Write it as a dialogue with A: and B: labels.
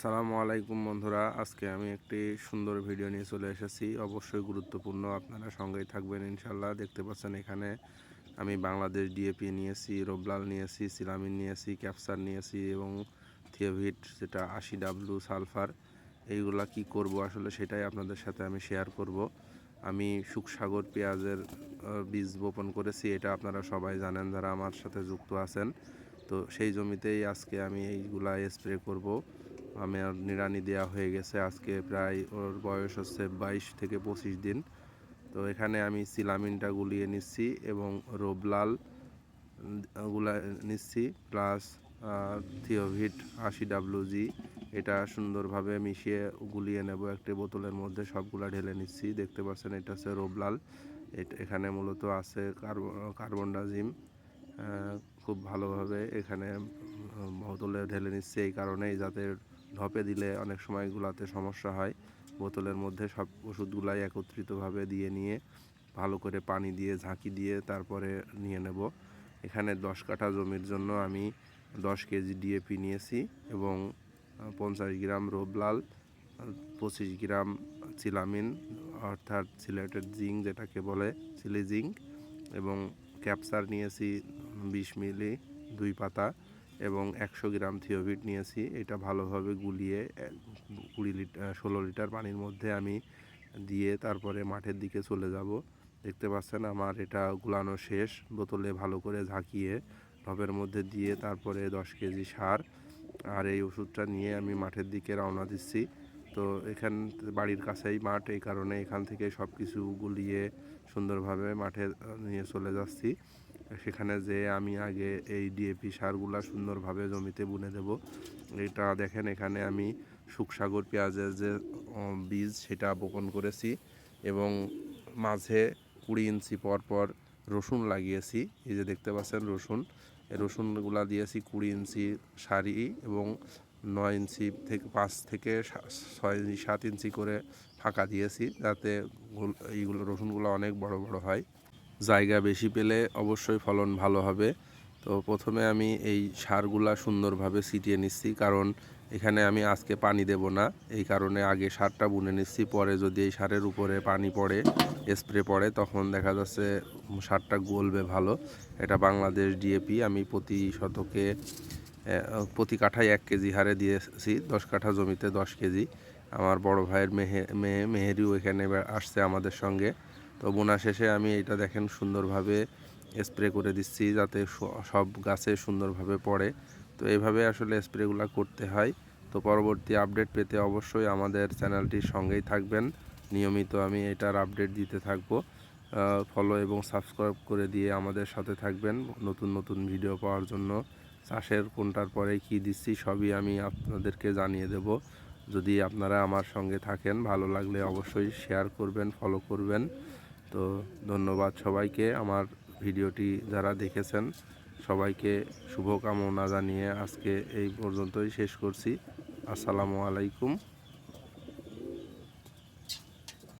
A: আসসালামু আলাইকুম বন্ধুরা, আজকে আমি একটি সুন্দর ভিডিও নিয়ে চলে এসেছি। অবশ্যই গুরুত্বপূর্ণ, আপনারা সঙ্গেই থাকবেন ইনশাল্লাহ। দেখতে পাচ্ছেন এখানে আমি বাংলাদেশ ডিএপি নিয়েছি, রোবলাল নিয়েছি, সিলামিন নিয়েছি, ক্যাপসার নিয়েছি এবং থিওভিট যেটা 80W সালফার। এইগুলা কি করব আসলে সেটাই আপনাদের সাথে আমি শেয়ার করব। আমি সুখসাগর পেঁয়াজের বীজ বপন করেছি, এটা আপনারা সবাই জানেন যারা আমার সাথে যুক্ত আছেন। তো সেই জমিতেই আজকে আমি এইগুলা স্প্রে করব। আমার নিড়ানি দেওয়া হয়ে গেছে, আজকে প্রায় ওর বয়স হচ্ছে 22 থেকে 25 দিন। তো এখানে আমি সিলামিনটা গুলিয়ে নিচ্ছি এবং রোবলাল গুলা নিচ্ছি, প্লাস থিওভিট 80WG এটা সুন্দরভাবে মিশিয়ে গুলিয়ে নেব একটি বোতলের মধ্যে। সবগুলা ঢেলে নিচ্ছি। দেখতে পাচ্ছেন এটা হচ্ছে রোবলাল। এখানে মূলত আছে কার্বনডাজিম। খুব ভালোভাবে এখানে বোতলে ঢেলে নিচ্ছে, এই কারণেই যাতে ঢপে দিলে অনেক সময় এগুলাতে সমস্যা হয়। বোতলের মধ্যে সব ওষুধগুলাই একত্রিতভাবে দিয়ে নিয়ে ভালো করে পানি দিয়ে ঝাঁকি দিয়ে তারপরে নিয়ে নেব। এখানে 10 কাঠা জমির জন্য আমি 10 কেজি ডিএপি নিয়েছি এবং 50 গ্রাম রোবলাল, 25 গ্রাম সিলামিন অর্থাৎ সিলেটেড জিঙ্ক যেটাকে বলে চিলি জিঙ্ক, এবং ক্যাপসার নিয়েছি 20 মিলি 2 পাতা, এবং 100 গ্রাম থিওভিট নিয়েছি। এটা ভালোভাবে গুলিয়ে 16 লিটার পানির মধ্যে আমি দিয়ে তারপরে মাঠের দিকে চলে যাব। দেখতে পাচ্ছেন আমার এটা গুলানো শেষ। বোতলে ভালো করে ঝাঁকিয়ে টবের মধ্যে দিয়ে তারপরে 10 কেজি সার আর এই ওষুধটা নিয়ে আমি মাঠের দিকে রওনা দিচ্ছি। তো এখান বাড়ির কাছেই মাঠ, এই কারণে এখান থেকে সব কিছু গুলিয়ে সুন্দরভাবে মাঠে নিয়ে চলে যাচ্ছি। সেখানে যে আমি আগে এই ডিএপি সারগুলা সুন্দরভাবে জমিতে বুনে দেব। এটা দেখেন এখানে আমি সুখসাগর পেঁয়াজের যে বীজ সেটা বপন করেছি এবং মাঝে 20 ইঞ্চি পর পর রসুন লাগিয়েছি। এই যে দেখতে পাচ্ছেন রসুন, এই রসুনগুলা দিয়েছি 20 ইঞ্চি সারি এবং 9 ইঞ্চি থেকে 5 থেকে 6-7 ইঞ্চি করে ফাঁকা দিয়েছি, যাতে এইগুলো রসুনগুলো অনেক বড় বড় হয়। জায়গা বেশি পেলে অবশ্যই ফলন ভালো হবে। তো প্রথমে আমি এই সারগুলা সুন্দরভাবে ছিটিয়ে নিচ্ছি, কারণ এখানে আমি আজকে পানি দেব না, এই কারণে আগে সারটা বুনে নিচ্ছি। পরে যদি এই সারের উপরে পানি পড়ে, স্প্রে পড়ে, তখন দেখা যাচ্ছে সারটা গলবে ভালো। এটা বাংলাদেশ ডিএপি আমি প্রতি কাঠায় 1 কেজি হারে দিয়েছি। 10 কাঠা জমিতে 10 কেজি। আমার বড় ভাইয়ের মেয়ে মেহেরিও এখানে আসছে আমাদের সঙ্গে। তো বোনা শেষে আমি এটা দেখেন সুন্দরভাবে স্প্রে করে দিচ্ছি, যাতে সব গাছে সুন্দরভাবে পড়ে। তো এইভাবে আসলে স্প্রেগুলো করতে হয়। তো পরবর্তী আপডেট পেতে অবশ্যই আমাদের চ্যানেলটির সঙ্গেই থাকবেন। নিয়মিত আমি এটার আপডেট দিতে থাকবো। ফলো এবং সাবস্ক্রাইব করে দিয়ে আমাদের সাথে থাকবেন নতুন নতুন ভিডিও পাওয়ার জন্য। চাষের কোনটার পরে কি দিচ্ছি সবই আমি আপনাদেরকে জানিয়ে দেব। যদি আপনারা আমার সঙ্গে থাকেন, ভালো লাগলে অবশ্যই শেয়ার করবেন, ফলো করবেন। তো ধন্যবাদ সবাইকে। আমার ভিডিওটি যারা দেখেছেন সবাইকে শুভকামনা জানিয়ে আজকে এই পর্যন্তই শেষ করছি। আসসালামু আলাইকুম।